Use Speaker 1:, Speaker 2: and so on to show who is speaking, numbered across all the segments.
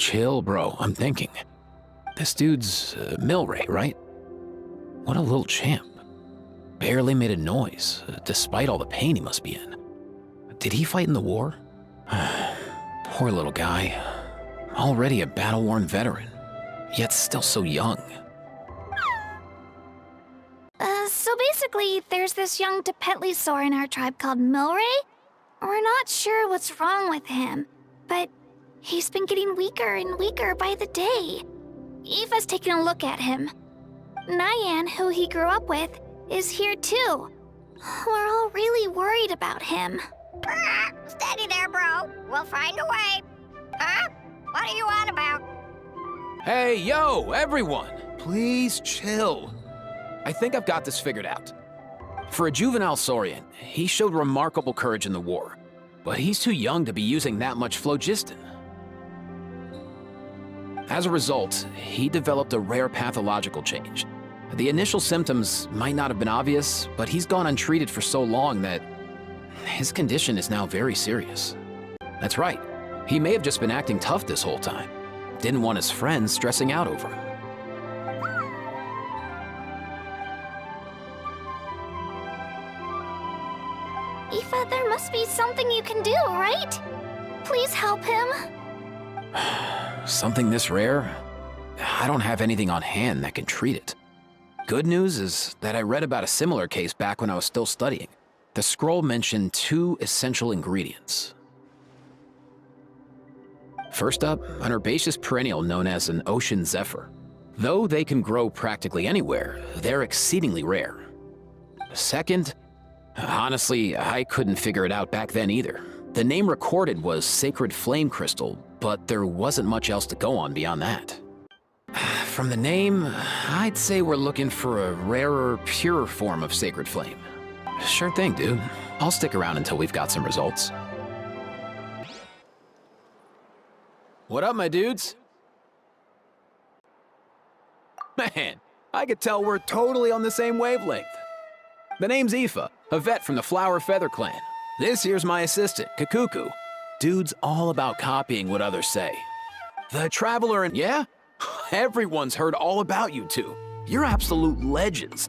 Speaker 1: Chill, bro. I'm thinking. This dude's Milray, right? What a little champ. Barely made a noise, despite all the pain he must be in. Did he fight in the war? Poor little guy. Already a battle-worn veteran, yet still so young.
Speaker 2: So basically, there's this young Tepetlisaur in our tribe called Milray. We're not sure what's wrong with him, but he's been getting weaker and weaker by the day. Eva's taking a look at him. Nyan, who he grew up with, is here too. We're all really worried about him.
Speaker 3: Steady there, bro. We'll find a way. Huh? What are you on about?
Speaker 1: Hey, yo, everyone! Please chill. I think I've got this figured out. For a juvenile saurian, he showed remarkable courage in the war, but he's too young to be using that much phlogiston. As a result, he developed a rare pathological change. The initial symptoms might not have been obvious, but he's gone untreated for so long that his condition is now very serious. That's right, he may have just been acting tough this whole time. Didn't want his friends stressing out over him.
Speaker 2: Eva, there must be something you can do, right? Please help him.
Speaker 1: Something this rare? I don't have anything on hand that can treat it. Good news is that I read about a similar case back when I was still studying. The scroll mentioned 2 essential ingredients. First up, an herbaceous perennial known as an ocean zephyr. Though they can grow practically anywhere, they're exceedingly rare. Second, honestly, I couldn't figure it out back then either. The name recorded was Sacred Flame Crystal, but there wasn't much else to go on beyond that. From the name, I'd say we're looking for a rarer, purer form of Sacred Flame. Sure thing, dude. I'll stick around until we've got some results. What up, my dudes? Man, I could tell we're totally on the same wavelength. The name's Aoife, a vet from the Flower Feather Clan. This here's my assistant, Kakuku. Dude's all about copying what others say. The Traveler and yeah? Everyone's heard all about you two. You're absolute legends.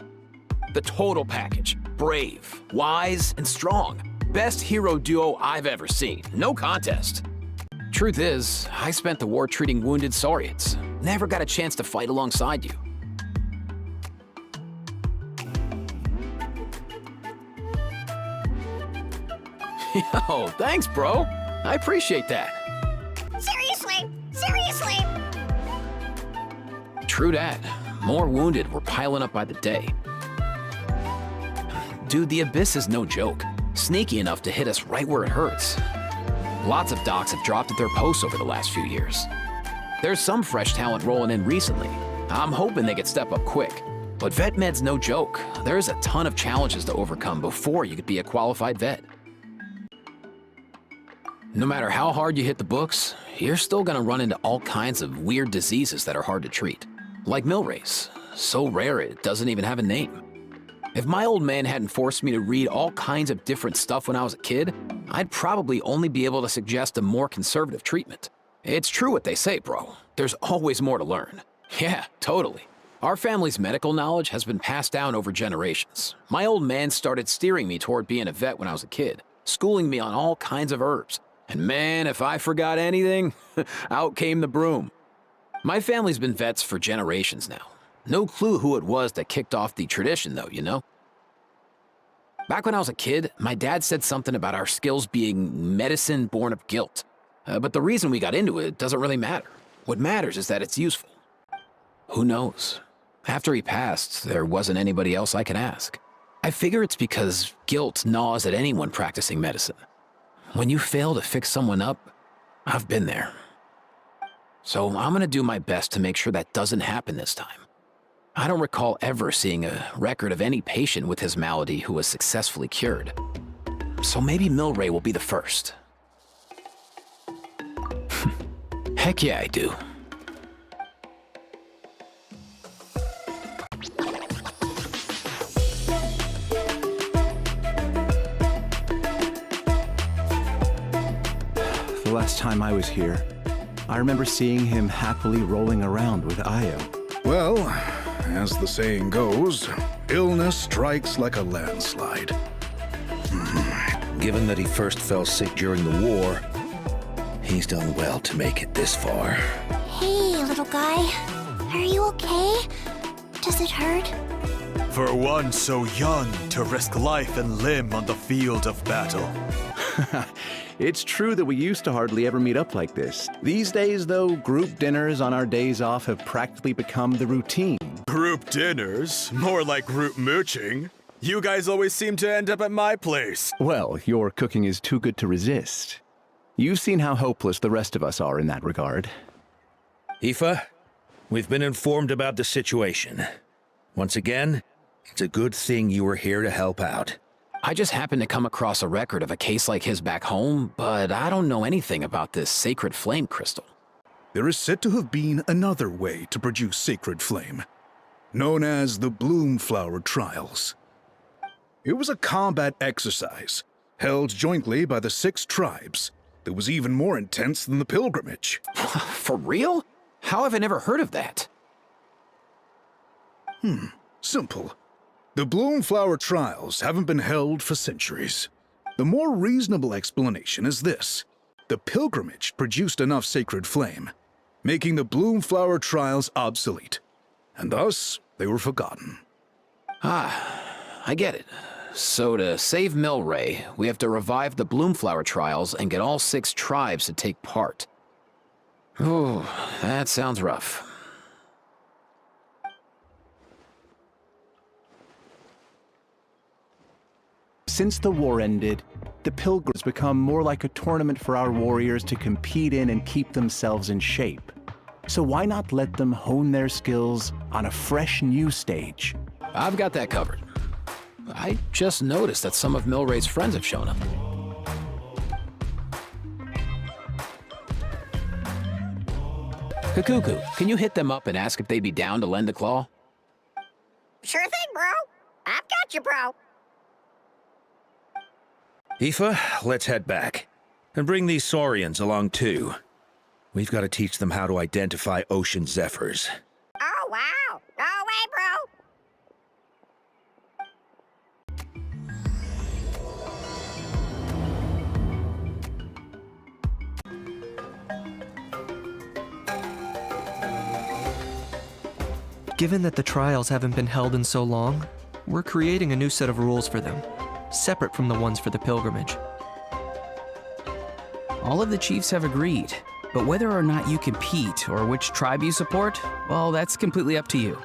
Speaker 1: The total package. Brave, wise, and strong. Best hero duo I've ever seen. No contest. Truth is, I spent the war treating wounded saurians. Never got a chance to fight alongside you. Yo, thanks, bro. I appreciate that.
Speaker 3: Seriously? Seriously?
Speaker 1: True that. More wounded were piling up by the day. Dude, the Abyss is no joke. Sneaky enough to hit us right where it hurts. Lots of docs have dropped at their posts over the last few years. There's some fresh talent rolling in recently. I'm hoping they could step up quick. But vet med's no joke. There's a ton of challenges to overcome before you could be a qualified vet. No matter how hard you hit the books, you're still gonna run into all kinds of weird diseases that are hard to treat. Like Milray's, so rare it doesn't even have a name. If my old man hadn't forced me to read all kinds of different stuff when I was a kid, I'd probably only be able to suggest a more conservative treatment. It's true what they say, bro. There's always more to learn. Yeah, totally. Our family's medical knowledge has been passed down over generations. My old man started steering me toward being a vet when I was a kid, schooling me on all kinds of herbs. And man, if I forgot anything, out came the broom. My family's been vets for generations now. No clue who it was that kicked off the tradition though, you know? Back when I was a kid, my dad said something about our skills being medicine born of guilt. But the reason we got into it doesn't really matter. What matters is that it's useful. Who knows? After he passed, there wasn't anybody else I could ask. I figure it's because guilt gnaws at anyone practicing medicine. When you fail to fix someone up, I've been there. So I'm gonna do my best to make sure that doesn't happen this time. I don't recall ever seeing a record of any patient with his malady who was successfully cured. So maybe Milray will be the first. Heck yeah, I do.
Speaker 4: The last time I was here, I remember seeing him happily rolling around with Ajaw.
Speaker 5: Well, as the saying goes, illness strikes like a landslide.
Speaker 6: Given that he first fell sick during the war, he's done well to make it this far.
Speaker 2: Hey, little guy. Are you okay? Does it hurt?
Speaker 7: For one so young to risk life and limb on the field of battle.
Speaker 4: It's true that we used to hardly ever meet up like this. These days, though, group dinners on our days off have practically become the routine.
Speaker 7: Group dinners? More like group mooching. You guys always seem to end up at my place.
Speaker 4: Well, your cooking is too good to resist. You've seen how hopeless the rest of us are in that regard.
Speaker 6: Aoife, we've been informed about the situation. Once again, it's a good thing you were here to help out.
Speaker 1: I just happened to come across a record of a case like his back home, but I don't know anything about this sacred flame crystal.
Speaker 5: There is said to have been another way to produce sacred flame, known as the Bloom Flower Trials. It was a combat exercise, held jointly by the 6 tribes, that was even more intense than the pilgrimage.
Speaker 1: For real? How have I never heard of that?
Speaker 5: Simple. The Bloom Flower Trials haven't been held for centuries. The more reasonable explanation is this. The pilgrimage produced enough sacred flame, making the Bloom Flower Trials obsolete, and thus they were forgotten.
Speaker 1: I get it. So to save Milray, we have to revive the Bloomflower Trials and get all 6 tribes to take part. Ooh, that sounds rough.
Speaker 4: Since the war ended, the pilgrims become more like a tournament for our warriors to compete in and keep themselves in shape. So why not let them hone their skills on a fresh new stage?
Speaker 1: I've got that covered. I just noticed that some of Milray's friends have shown up. Kakuku, can you hit them up and ask if they'd be down to lend a claw?
Speaker 3: Sure thing, bro. I've got you, bro.
Speaker 6: Aoife, let's head back. And bring these saurians along too. We've got to teach them how to identify ocean zephyrs.
Speaker 3: Oh, wow. No way, bro.
Speaker 8: Given that the trials haven't been held in so long, we're creating a new set of rules for them, separate from the ones for the pilgrimage.
Speaker 9: All of the chiefs have agreed, but whether or not you compete or which tribe you support, well, that's completely up to you.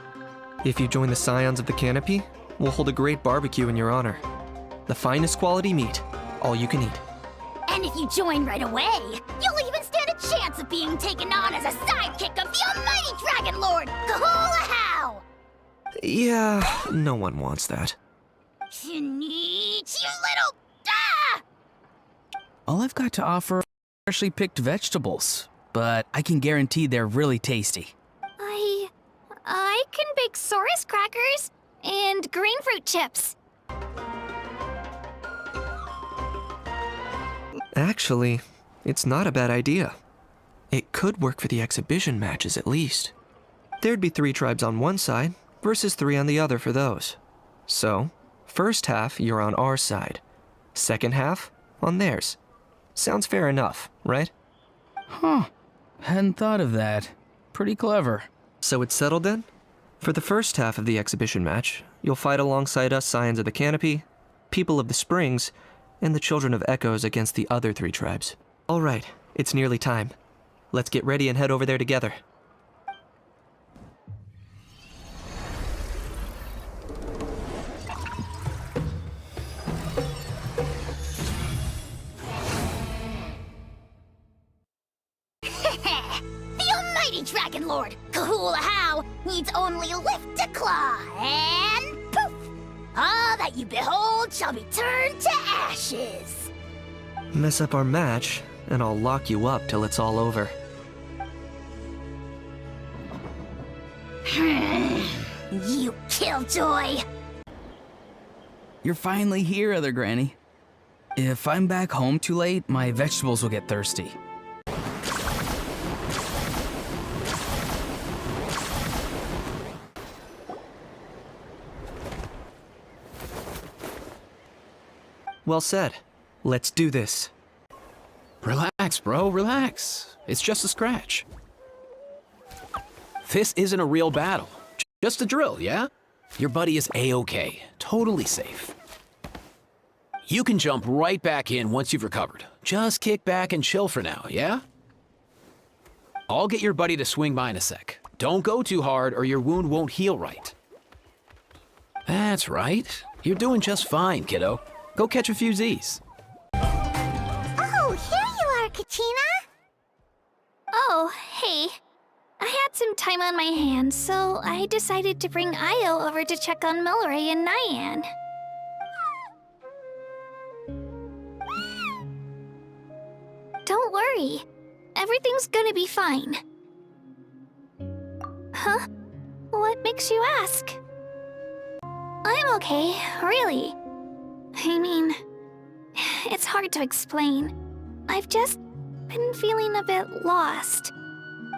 Speaker 8: If you join the Scions of the Canopy, we'll hold a great barbecue in your honor. The finest quality meat, all you can eat.
Speaker 2: And if you join right away, you'll even stand a chance of being taken on as a sidekick of the almighty dragonlord, Kahula-How!
Speaker 8: Yeah, no one wants that.
Speaker 2: Kinich, you little... Ah!
Speaker 9: All I've got to offer are freshly picked vegetables, but I can guarantee they're really tasty.
Speaker 2: I can bake Saurus crackers and green fruit chips.
Speaker 8: Actually, it's not a bad idea. It could work for the exhibition matches at least. There'd be 3 tribes on one side versus 3 on the other for those. So, first half you're on our side, second half on theirs. Sounds fair enough, right?
Speaker 9: Huh. Hadn't thought of that. Pretty clever.
Speaker 8: So it's settled then? For the first half of the exhibition match, you'll fight alongside us Scions of the Canopy, People of the Springs, and the Children of Echoes against the other 3 tribes. All right, it's nearly time. Let's get ready and head over there together.
Speaker 2: The almighty dragonlord, Kahula-How, needs only lift a claw, and poof! All that you behold shall be turned to ashes.
Speaker 8: Mess up our match, and I'll lock you up till it's all over.
Speaker 2: You killjoy!
Speaker 9: You're finally here, Other Granny. If I'm back home too late, my vegetables will get thirsty.
Speaker 8: Well said. Let's do this.
Speaker 1: Relax, bro, relax. It's just a scratch. This isn't a real battle. Just a drill, yeah? Your buddy is A-OK, totally safe. You can jump right back in once you've recovered. Just kick back and chill for now, yeah? I'll get your buddy to swing by in a sec. Don't go too hard or your wound won't heal right. That's right. You're doing just fine, kiddo. Go catch a few Z's.
Speaker 3: Oh, here you are, Katina.
Speaker 2: Oh, hey. I had some time on my hands, so I decided to bring Io over to check on Milray and Nyan. Don't worry. Everything's gonna be fine. Huh? What makes you ask? I'm okay, really. I mean, it's hard to explain. I've just been feeling a bit lost.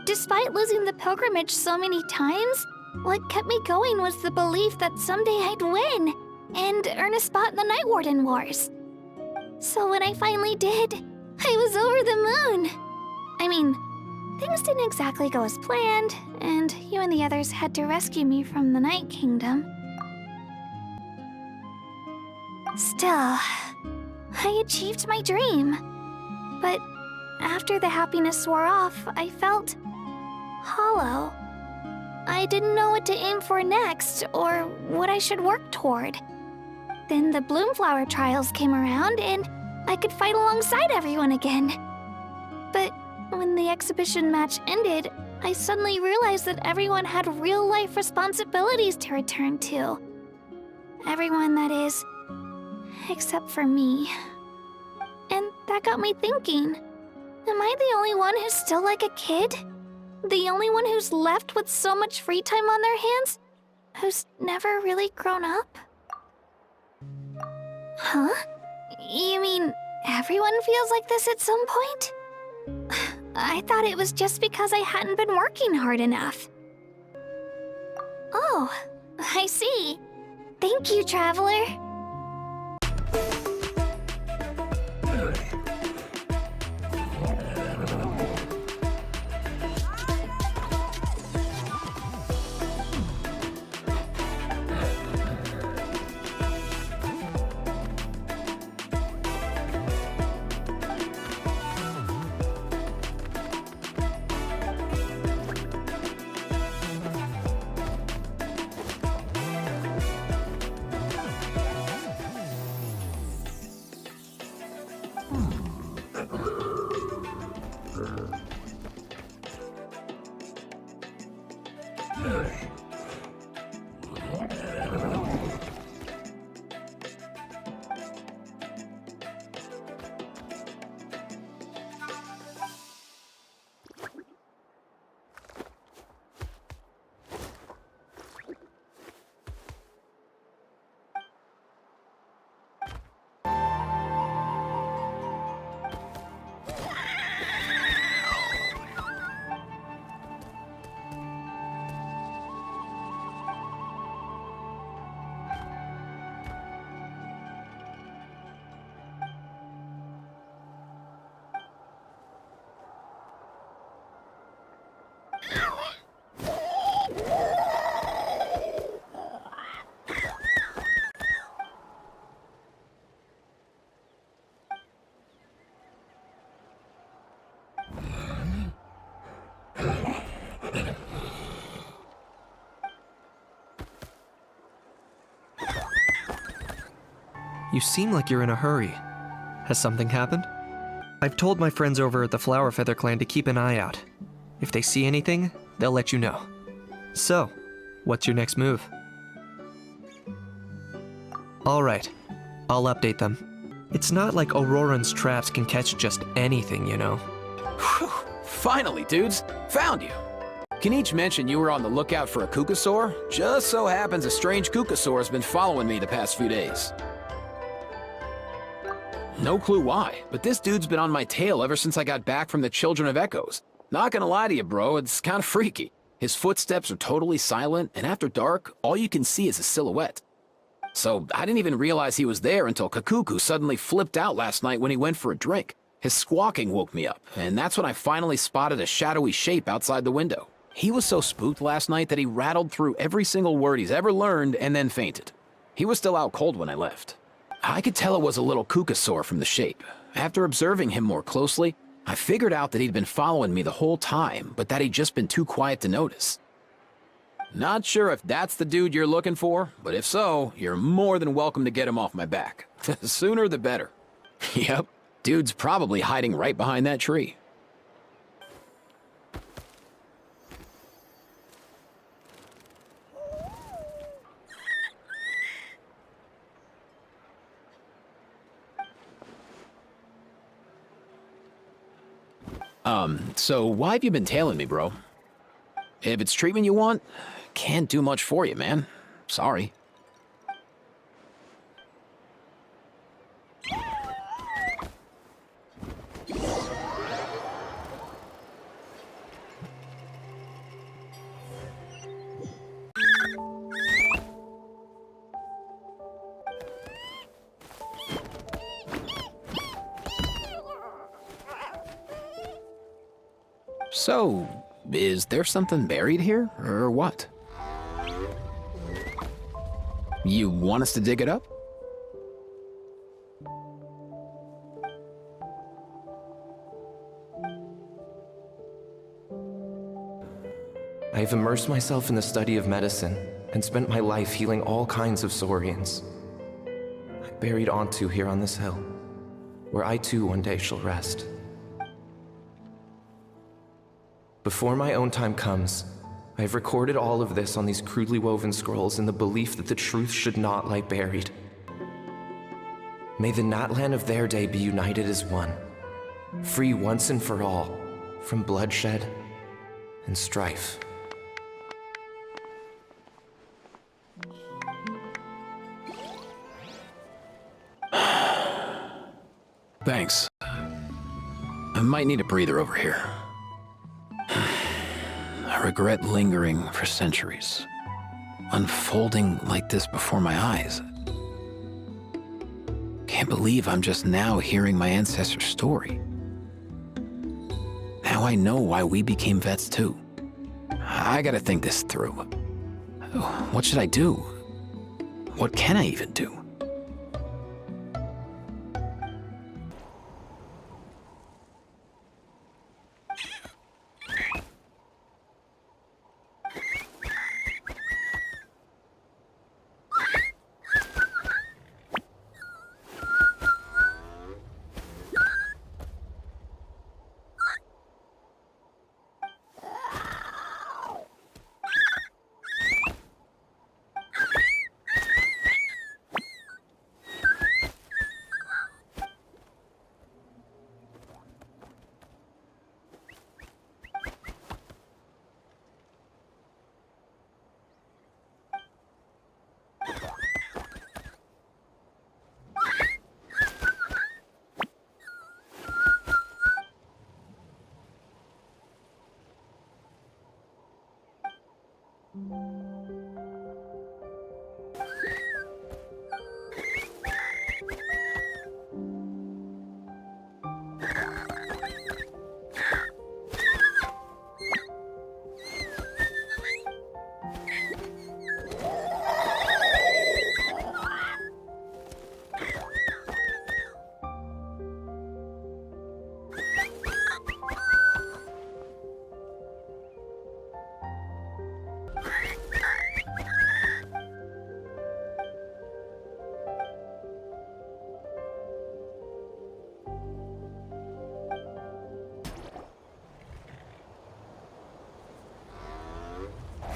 Speaker 2: Despite losing the pilgrimage so many times, what kept me going was the belief that someday I'd win and earn a spot in the Night Warden Wars. So when I finally did, I was over the moon. I mean, things didn't exactly go as planned, and you and the others had to rescue me from the Night Kingdom. Still, I achieved my dream. But after the happiness wore off, I felt hollow. I didn't know what to aim for next, or what I should work toward. Then the Bloomflower trials came around, and I could fight alongside everyone again. But when the exhibition match ended, I suddenly realized that everyone had real-life responsibilities to return to. Everyone, that is, except for me. And that got me thinking, am I the only one who's still like a kid? The only one who's left with so much free time on their hands? Who's never really grown up? Huh? You mean everyone feels like this at some point? I thought it was just because I hadn't been working hard enough. Oh, I see. Thank you, Traveler.
Speaker 8: You seem like you're in a hurry. Has something happened? I've told my friends over at the Flower Feather Clan to keep an eye out. If they see anything, they'll let you know. So, what's your next move? Alright, I'll update them. It's not like ororon's traps can catch just anything, you know.
Speaker 1: Whew, finally, dudes. Found you. Kinich mentioned you were on the lookout for a Kukasaur. Just so happens a strange Kukasaur has been following me the past few days. No clue why, but this dude's been on my tail ever since I got back from the Children of Echoes. Not gonna lie to you, bro, it's kinda freaky. His footsteps are totally silent, and after dark, all you can see is a silhouette. So I didn't even realize he was there until Kakuku suddenly flipped out last night when he went for a drink. His squawking woke me up, and that's when I finally spotted a shadowy shape outside the window. He was so spooked last night that he rattled through every single word he's ever learned and then fainted. He was still out cold when I left. I could tell it was a little kukasaur from the shape. After observing him more closely, I figured out that he'd been following me the whole time, but that he'd just been too quiet to notice. Not sure if that's the dude you're looking for, but if so, you're more than welcome to get him off my back. The sooner the better. Yep, dude's probably hiding right behind that tree. So why have you been tailing me, bro? If it's treatment you want, can't do much for you, man. Sorry. So, is there something buried here, or what? You want us to dig it up?
Speaker 10: I've immersed myself in the study of medicine and spent my life healing all kinds of saurians. I buried Ontu here on this hill, where I too one day shall rest. Before my own time comes, I have recorded all of this on these crudely woven scrolls in the belief that the truth should not lie buried. May the Natlan of their day be united as one, free once and for all from bloodshed and strife.
Speaker 1: Thanks. I might need a breather over here. I regret lingering for centuries, unfolding like this before my eyes. Can't believe I'm just now hearing my ancestor's story. Now I know why we became vets too. I gotta think this through. What should I do? What can I even do?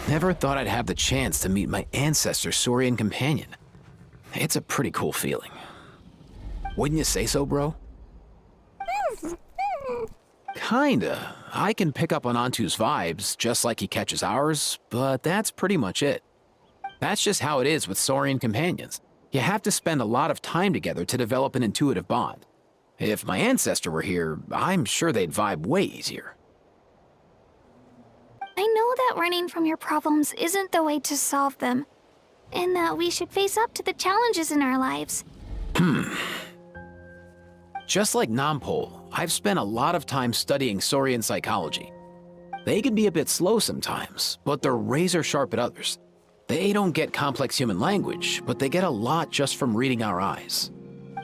Speaker 1: Never thought I'd have the chance to meet my ancestor's Saurian companion. It's a pretty cool feeling. Wouldn't you say so, bro? Kinda. I can pick up on Ontu's vibes, just like he catches ours, but that's pretty much it. That's just how it is with Saurian companions. You have to spend a lot of time together to develop an intuitive bond. If my ancestor were here, I'm sure they'd vibe way easier.
Speaker 2: I know that running from your problems isn't the way to solve them. and that we should face up to the challenges in our lives.
Speaker 1: Just like Nampol, I've spent a lot of time studying Saurian psychology. They can be a bit slow sometimes, but they're razor sharp at others. They don't get complex human language, but they get a lot just from reading our eyes.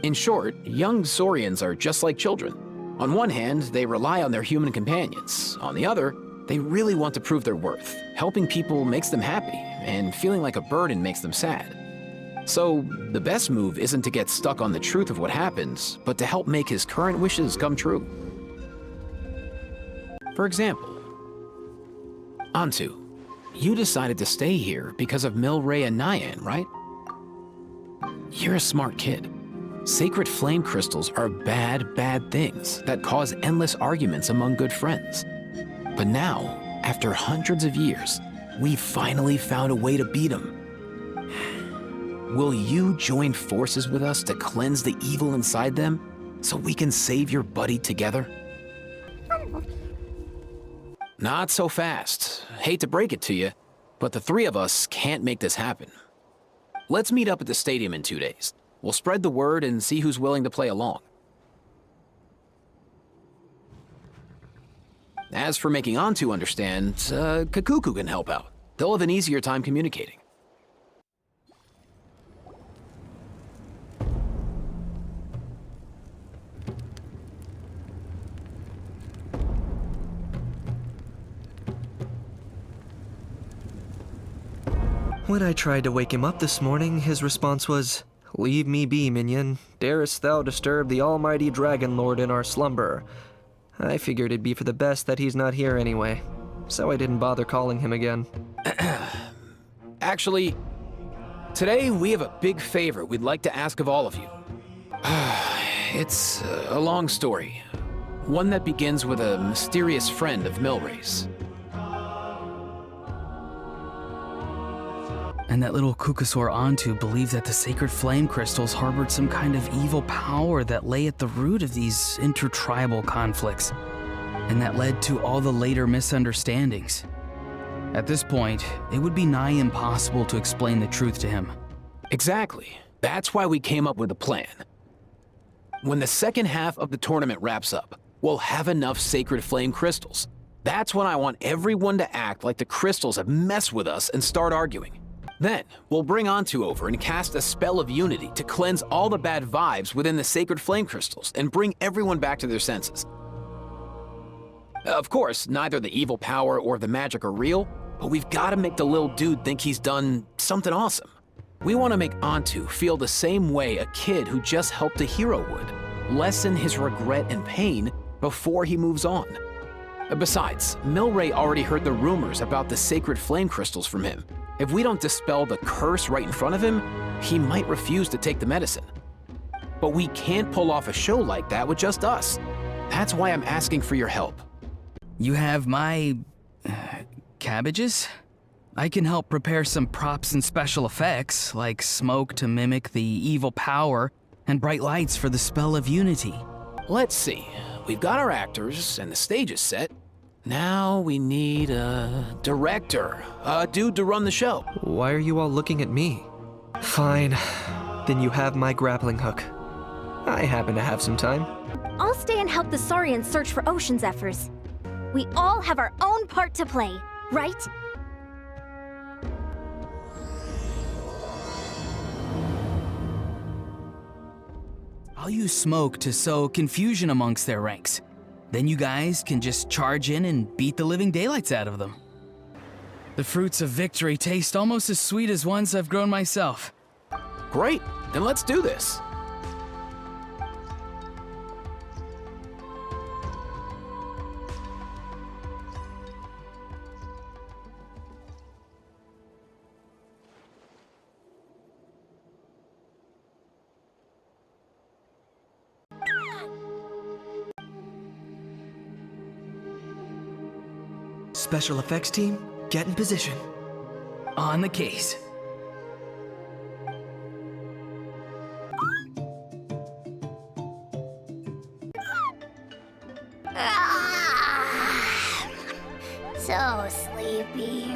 Speaker 1: In short, young Saurians are just like children. On one hand, they rely on their human companions. On the other, they really want to prove their worth. Helping people makes them happy, and feeling like a burden makes them sad. So, the best move isn't to get stuck on the truth of what happens, but to help make his current wishes come true. For example, Antu, you decided to stay here because of Milray and Nyan, right? You're a smart kid. Sacred flame crystals are bad, bad things that cause endless arguments among good friends. But now, after hundreds of years, we finally found a way to beat them. Will you join forces with us to cleanse the evil inside them so we can save your buddy together? Not so fast. Hate to break it to you, but the three of us can't make this happen. Let's meet up at the stadium in 2 days. We'll spread the word and see who's willing to play along. As for making Antu understand, Kakuku can help out. They'll have an easier time communicating.
Speaker 8: When I tried to wake him up this morning, his response was, "Leave me be, minion. Darest thou disturb the almighty dragonlord in our slumber?" I figured it'd be for the best that he's not here anyway, so I didn't bother calling him again.
Speaker 1: Actually, today we have a big favor we'd like to ask of all of you. It's a long story. One that begins with a mysterious friend of Milray's.
Speaker 9: And that little Kukasaur Antu believed that the sacred flame crystals harbored some kind of evil power that lay at the root of these intertribal conflicts, and that led to all the later misunderstandings. At this point, it would be nigh impossible to explain the truth to him.
Speaker 1: Exactly. That's why we came up with a plan. When the second half of the tournament wraps up, we'll have enough sacred flame crystals. That's when I want everyone to act like the crystals have messed with us and start arguing. Then, we'll bring Antu over and cast a spell of unity to cleanse all the bad vibes within the sacred flame crystals and bring everyone back to their senses. Of course, neither the evil power or the magic are real, but we've got to make the little dude think he's done something awesome. We want to make Antu feel the same way a kid who just helped a hero would, lessen his regret and pain before he moves on. Besides, Milray already heard the rumors about the sacred flame crystals from him. If we don't dispel the curse right in front of him, he might refuse to take the medicine. But we can't pull off a show like that with just us. That's why I'm asking for your help.
Speaker 9: You have my... cabbages? I can help prepare some props and special effects, like smoke to mimic the evil power and bright lights for the spell of unity.
Speaker 1: Let's see. We've got our actors and the stage is set. Now we need a director, a dude to run the show.
Speaker 8: Why are you all looking at me? Fine. Then you have my grappling hook. I happen to have some time.
Speaker 11: I'll stay and help the Saurians search for ocean zephyrs. We all have our own part to play, right?
Speaker 9: I'll use smoke to sow confusion amongst their ranks. Then you guys can just charge in and beat the living daylights out of them. The fruits of victory taste almost as sweet as ones I've grown myself.
Speaker 1: Great, then let's do this.
Speaker 8: Special effects team, get in position.
Speaker 9: On the case.
Speaker 3: So sleepy.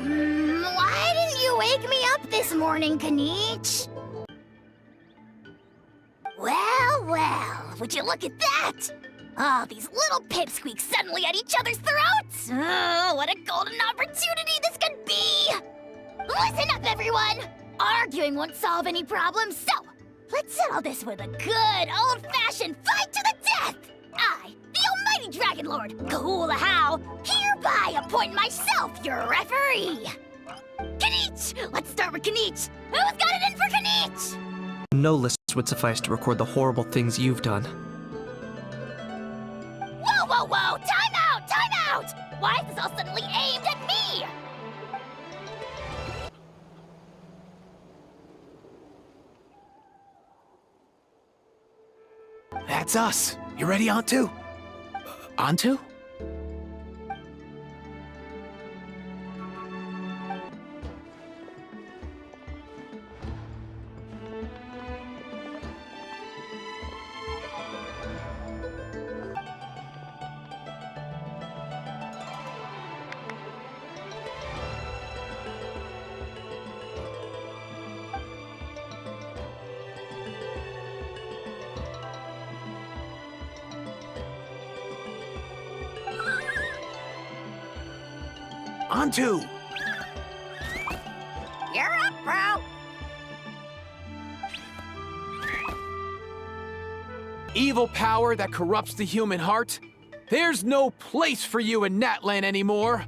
Speaker 3: Why didn't you wake me up this morning, Kinich? Well, well, would you look at that? Oh, these little pipsqueaks suddenly at each other's throats! Oh, what a golden opportunity this could be! Listen up, everyone! Arguing won't solve any problems, so let's settle this with a good, old-fashioned fight to the death! I, the almighty dragonlord, Kahula-How, hereby appoint myself your referee! Kinich! Let's start with Kinich! Who's got it in for Kinich?
Speaker 8: No list would suffice to record the horrible things you've done.
Speaker 3: Whoa, whoa, whoa! Time out! Time out! Why is this all suddenly aimed at me?
Speaker 1: That's us. You ready, Antu? Antu? Antu!
Speaker 3: You're up, bro!
Speaker 1: Evil power that corrupts the human heart? There's no place for you in Natlan anymore.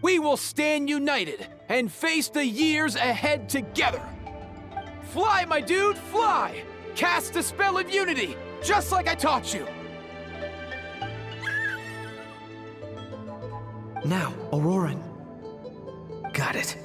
Speaker 1: We will stand united and face the years ahead together. Fly, my dude, fly! Cast the spell of unity, just like I taught you.
Speaker 8: Now, ororon.
Speaker 1: Got it.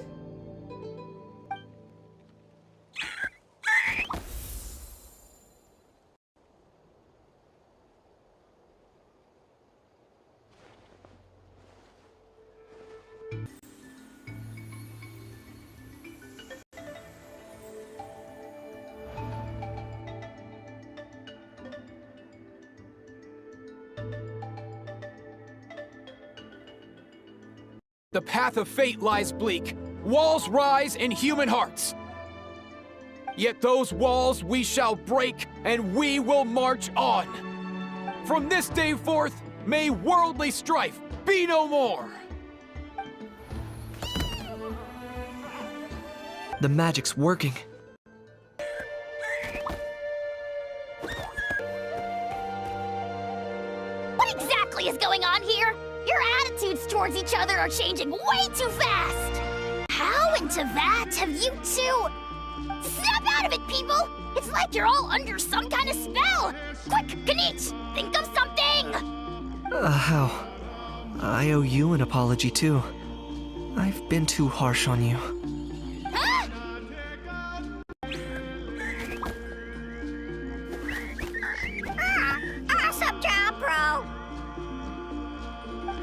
Speaker 1: The path of fate lies bleak. Walls rise in human hearts. Yet those walls we shall break, and we will march on. From this day forth, may worldly strife be no more.
Speaker 8: The magic's working.
Speaker 3: What exactly is going on here? Your attitudes towards each other are changing way too fast! How into that have you two... Snap out of it, people! It's like you're all under some kind of spell! Quick, Kinich, think of something!
Speaker 8: How? I owe you an apology, too. I've been too harsh on you.
Speaker 3: Huh? Awesome job, bro!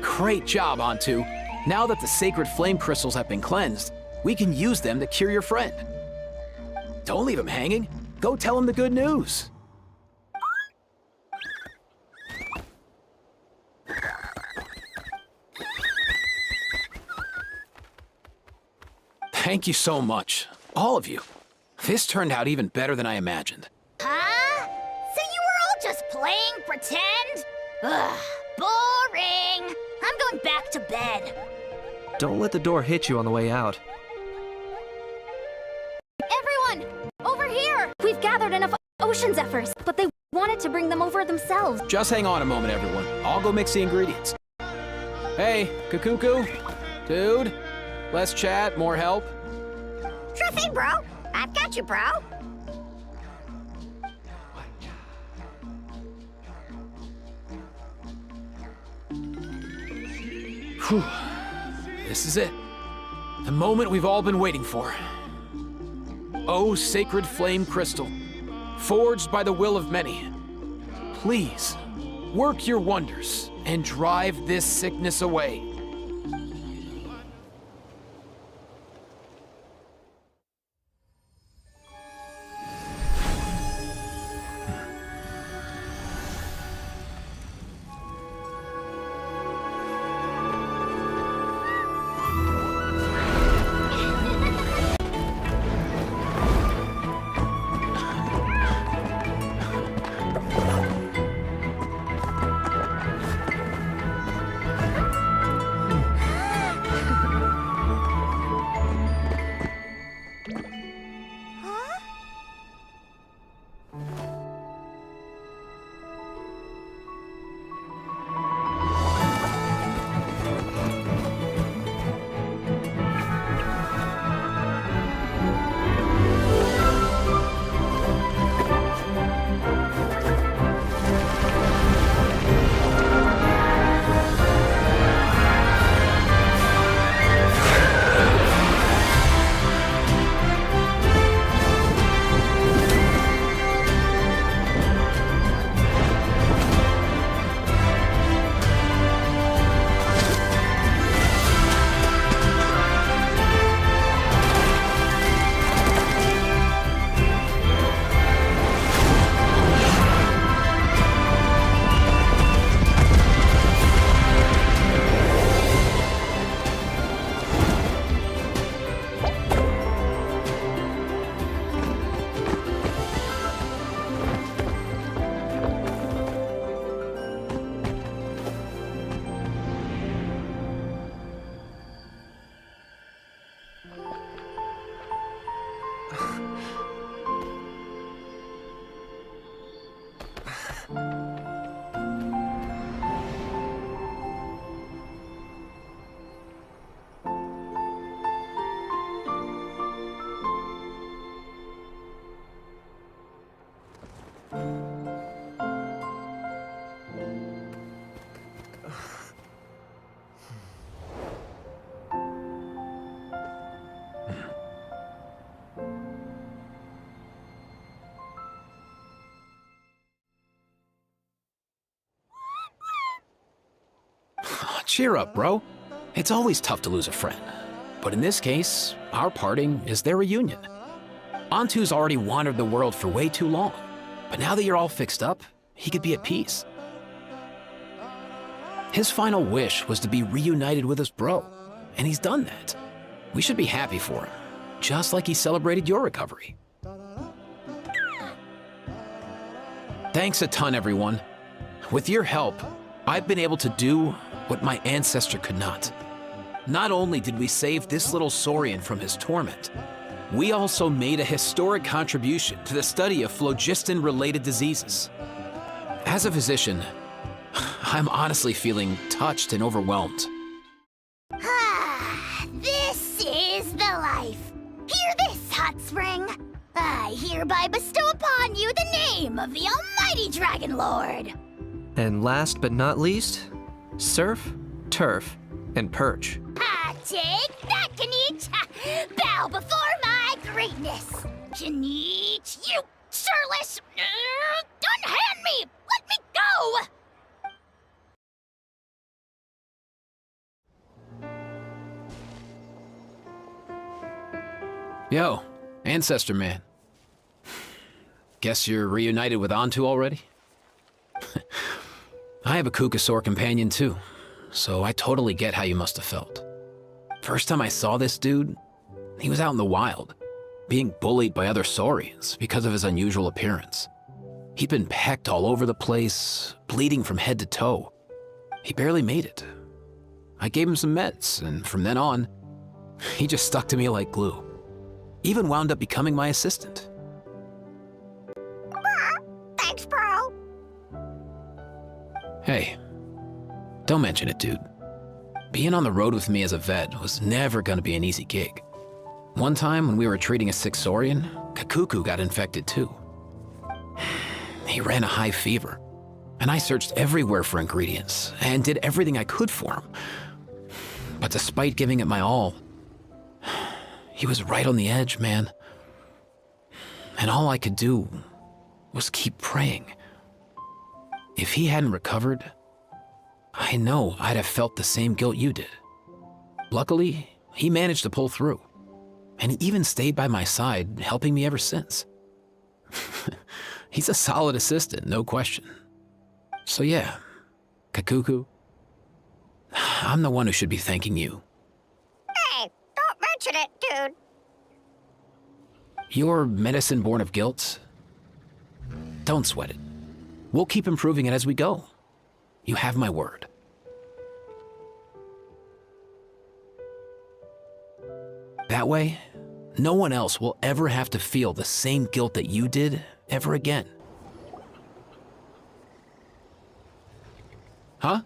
Speaker 1: Great job, Antu. Now that the sacred flame crystals have been cleansed, we can use them to cure your friend. Don't leave him hanging. Go tell him the good news. Thank you so much, all of you. This turned out even better than I imagined.
Speaker 3: Huh? So you were all just playing pretend? Ugh, boring! I'm going back to bed.
Speaker 8: Don't let the door hit you on the way out.
Speaker 11: Everyone! Over here! We've gathered enough ocean zephyrs, but they wanted to bring them over themselves.
Speaker 1: Just hang on a moment, everyone. I'll go mix the ingredients. Hey, Kakuku? Dude? Less chat, more help?
Speaker 3: Sure thing, bro. I've got you, bro.
Speaker 1: Whew. This is it. The moment we've all been waiting for. Oh, sacred flame crystal, forged by the will of many. Please, work your wonders and drive this sickness away. Cheer up, bro. It's always tough to lose a friend. But in this case, our parting is their reunion. Antu's already wandered the world for way too long. But now that you're all fixed up, he could be at peace. His final wish was to be reunited with his bro, and he's done that. We should be happy for him, just like he celebrated your recovery. Thanks a ton, everyone. With your help, I've been able to do what my ancestor could not. Not only did we save this little saurian from his torment, we also made a historic contribution to the study of phlogiston-related diseases. As a physician, I'm honestly feeling touched and overwhelmed.
Speaker 3: This is the life. Hear this, Hot Spring. I hereby bestow upon you the name of the almighty dragonlord.
Speaker 8: And last but not least, surf, turf, and perch.
Speaker 3: Take that, kinich! Bow before my greatness. Kinich, you shirtless... unhand me! Let me go!
Speaker 1: Yo, ancestor man. Guess you're reunited with Antu already? I have a Kukasaur companion too, so I totally get how you must have felt. First time I saw this dude, he was out in the wild, being bullied by other saurians because of his unusual appearance. He'd been pecked all over the place, bleeding from head to toe. He barely made it. I gave him some meds, and from then on, he just stuck to me like glue. Even wound up becoming my assistant.
Speaker 3: Thanks, bro.
Speaker 1: Hey, don't mention it, dude. Being on the road with me as a vet was never gonna be an easy gig. One time when we were treating a sick saurian, Kakuku got infected too. He ran a high fever, and I searched everywhere for ingredients and did everything I could for him. But despite giving it my all, he was right on the edge, man. And all I could do was keep praying. If he hadn't recovered, I know I'd have felt the same guilt you did. Luckily, he managed to pull through, and he even stayed by my side, helping me ever since. He's a solid assistant, no question. So yeah, Kakuku, I'm the one who should be thanking you.
Speaker 3: Hey, don't mention it, dude.
Speaker 1: Your medicine born of guilt? Don't sweat it. We'll keep improving it as we go. You have my word. That way, no one else will ever have to feel the same guilt that you did ever again. Huh?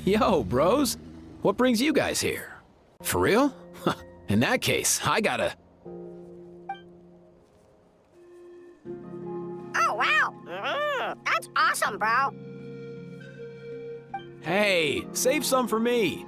Speaker 1: Yo, bros, what brings you guys here? For real? In that case, I gotta...
Speaker 3: Oh, wow. That's awesome, bro.
Speaker 1: Hey, save some for me.